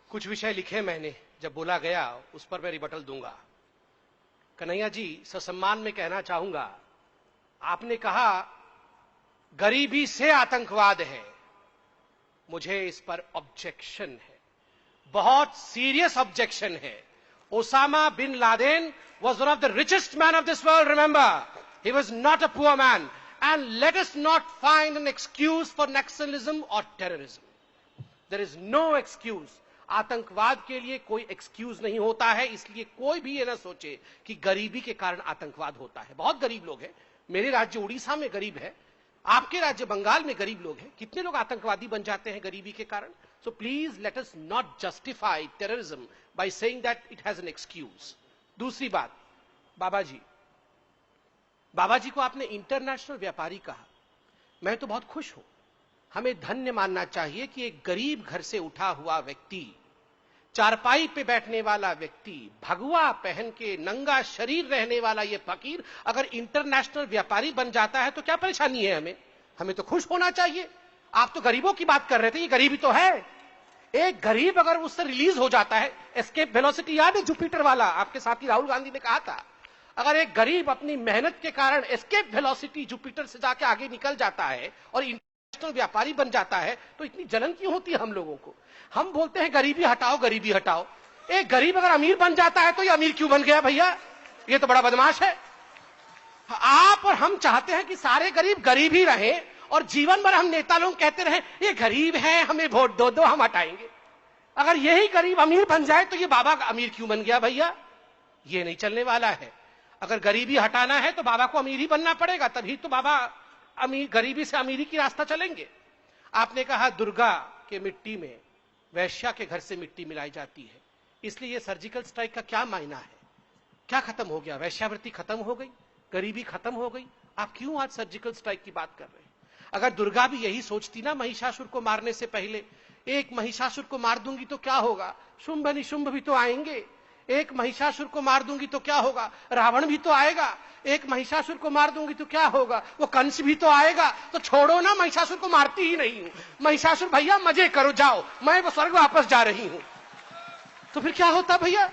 कुछ विषय लिखे मैंने, जब बोला गया उस पर मैं रिबटल दूंगा। कन्हैया जी, ससम्मान में कहना चाहूंगा, आपने कहा गरीबी से आतंकवाद है, मुझे इस पर ऑब्जेक्शन है, बहुत सीरियस ऑब्जेक्शन है। Osama bin Laden was one of the richest men of this world, remember. He was not a poor man. And let us not find an excuse for nationalism or terrorism. There is no excuse. आतंकवाद के लिए कोई excuse नहीं होता है, इसलिए कोई भी ये ना सोचे कि गरीबी के कारण आतंकवाद होता है। बहुत गरीब लोग हैं, मेरे राज्य उड़ीसा में गरीब है, आपके राज्य बंगाल में गरीब लोग हैं, कितने लोग आतंकवादी बन जाते हैं गरीबी के कारण। So please let us not justify terrorism by saying that it has an excuse. दूसरी बात, बाबा जी को आपने इंटरनेशनल व्यापारी कहा, मैं तो बहुत खुश हूं। हमें धन्य मानना चाहिए कि एक गरीब घर से उठा हुआ व्यक्ति, चारपाई पे बैठने वाला व्यक्ति, भगवा पहन के नंगा शरीर रहने वाला ये फकीर अगर इंटरनेशनल व्यापारी बन जाता है तो क्या परेशानी है हमें? हमें तो खुश होना चाहिए। आप तो गरीबों की बात कर रहे थे, ये गरीबी तो है। एक गरीब अगर उससे रिलीज हो जाता है, एस्केप वेलोसिटी याद है जुपिटर वाला, आपके साथी राहुल गांधी ने कहा था, अगर एक गरीब अपनी मेहनत के कारण एस्केप वेलोसिटी जुपिटर से जाके आगे निकल जाता है और इंटरनेशनल व्यापारी बन जाता है तो इतनी जलन क्यों होती है हम लोगों को? हम बोलते हैं गरीबी हटाओ, गरीबी हटाओ। एक गरीब अगर अमीर बन जाता है तो ये अमीर क्यों बन गया भैया? ये तो बड़ा बदमाश है। आप और हम चाहते हैं कि सारे गरीब गरीब ही रहे और जीवन भर हम नेता लोग कहते रहे ये गरीब है, हमें वोट दो दो, हम हटाएंगे। अगर यही गरीब अमीर बन जाए तो ये बाबा अमीर क्यों बन गया भैया? ये नहीं चलने वाला है। अगर गरीबी हटाना है तो बाबा को अमीर ही बनना पड़ेगा, तभी तो बाबा अमीर, गरीबी से अमीरी की रास्ता चलेंगे। आपने कहा दुर्गा के मिट्टी में वैश्या के घर से मिट्टी मिलाई जाती है, इसलिए ये सर्जिकल स्ट्राइक का क्या मायना है? क्या खत्म हो गया? वैश्यावृत्ति खत्म हो गई, गरीबी खत्म हो गई? आप क्यों आज सर्जिकल स्ट्राइक की बात कर रहे हैं? अगर दुर्गा भी यही सोचती ना महिषासुर को मारने से पहले, एक महिषासुर को मार दूंगी तो क्या होगा, शुंभ निशुंभ भी तो आएंगे, एक महिषासुर को मार दूंगी तो क्या होगा, रावण भी तो आएगा, एक महिषासुर को मार दूंगी तो क्या होगा, वो कंस भी तो आएगा। तो छोड़ो ना, महिषासुर को मारती ही नहीं हूं। महिषासुर भैया मजे करो, जाओ, मैं वो स्वर्ग वापस जा रही हूं। तो फिर क्या होता भैया?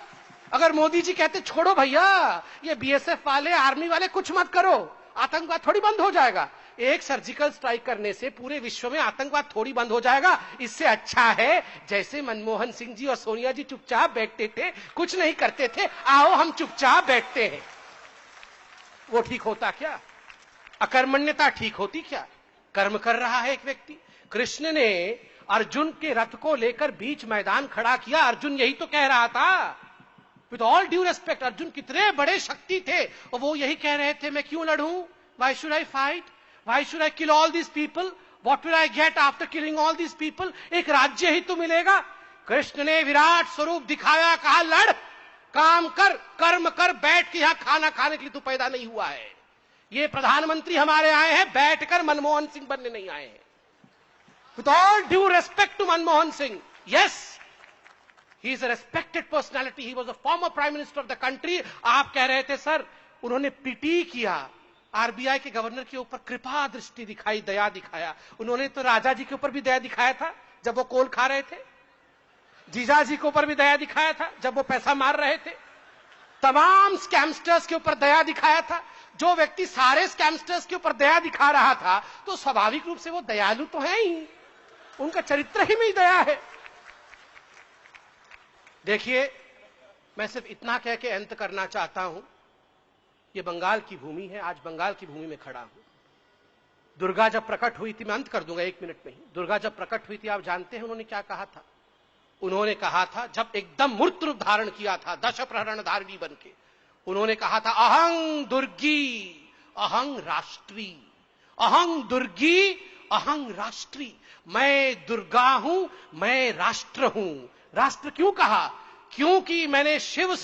अगर मोदी जी कहते छोड़ो भैया, ये बीएसएफ वाले, आर्मी वाले कुछ मत करो, आतंकवाद थोड़ी बंद हो जाएगा। एक सर्जिकल स्ट्राइक करने से पूरे विश्व में आतंकवाद थोड़ी बंद हो जाएगा। इससे अच्छा है जैसे मनमोहन सिंह जी और सोनिया जी चुपचाप बैठते थे, कुछ नहीं करते थे, आओ हम चुपचाप बैठते हैं। वो ठीक होता क्या? अकर्मण्यता ठीक होती क्या? कर्म कर रहा है एक व्यक्ति। कृष्ण ने अर्जुन के रथ को लेकर बीच मैदान खड़ा किया, अर्जुन यही तो कह रहा था। With all due respect, Arjun कितने बड़े शक्ति थे और वो यही कह रहे थे, मैं क्यों लड़ूं? Why should I fight? Why should I kill all these people? What will I get after killing all these people? एक राज्य ही तो मिलेगा। कृष्ण ने विराट स्वरूप दिखाया, कहा लड़, काम कर, कर्म कर, बैठ के यहां खाना खाने के लिए तू पैदा नहीं हुआ है। ये प्रधानमंत्री हमारे आए हैं बैठकर मनमोहन सिंह बनने नहीं आए हैं। With all due respect to Manmohan Singh, yes, he is a respected personality. He was a former prime minister of the country. आप कह रहे थे सर, उन्होंने पीटी किया, आरबीआई के गवर्नर के ऊपर कृपा दृष्टि दिखाई, दया दिखाया। उन्होंने तो राजा जी के ऊपर भी दया दिखाया था जब वो कोल खा रहे थे, जीजा जी के ऊपर भी दया दिखाया था जब वो पैसा मार रहे थे, तमाम स्कैमस्टर्स के ऊपर दया दिखाया था। जो व्यक्ति सारे स्कैमस्टर्स के ऊपर दया दिखा रहा था तो स्वाभाविक रूप से वो दयालु तो है ही, उनका चरित्र ही में दया है। देखिए, मैं सिर्फ इतना कह के अंत करना चाहता हूं, ये बंगाल की भूमि है, आज बंगाल की भूमि में खड़ा हूं। दुर्गा जब प्रकट हुई थी, मैं अंत कर दूंगा 1 मिनट में ही, दुर्गा जब प्रकट हुई थी आप जानते हैं उन्होंने क्या कहा था? उन्होंने कहा था, जब एकदम मूर्त रूप धारण किया था दश प्रहरण धारिणी बन के, उन्होंने कहा था अहं दुर्गी अहं राष्ट्री, अहं दुर्गी अहं राष्ट्री, मैं दुर्गा हूं, मैं राष्ट्र हूं। राष्ट्र क्यों कहा? क्योंकि मैंने शिव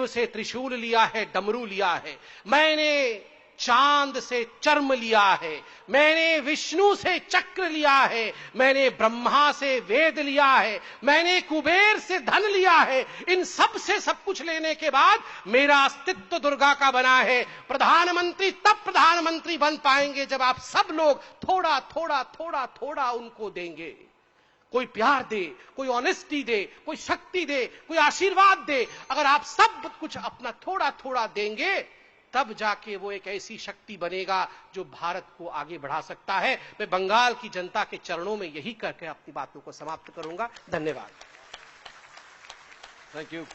से त्रिशूल लिया है, डमरू लिया है, मैंने चांद से चर्म लिया है, मैंने विष्णु से चक्र लिया है, मैंने ब्रह्मा से वेद लिया है, मैंने कुबेर से धन लिया है। इन सब से सब कुछ लेने के बाद मेरा अस्तित्व दुर्गा का बना है। प्रधानमंत्री तब प्रधानमंत्री बन पाएंगे जब आप सब लोग थोड़ा थोड़ा थोड़ा थोड़ा उनको देंगे। कोई प्यार दे, कोई ऑनेस्टी दे, कोई शक्ति दे, कोई आशीर्वाद दे। अगर आप सब कुछ अपना थोड़ा थोड़ा देंगे, तब जाके वो एक ऐसी शक्ति बनेगा जो भारत को आगे बढ़ा सकता है। मैं बंगाल की जनता के चरणों में यही करके अपनी बातों को समाप्त करूंगा। धन्यवाद। Thank you.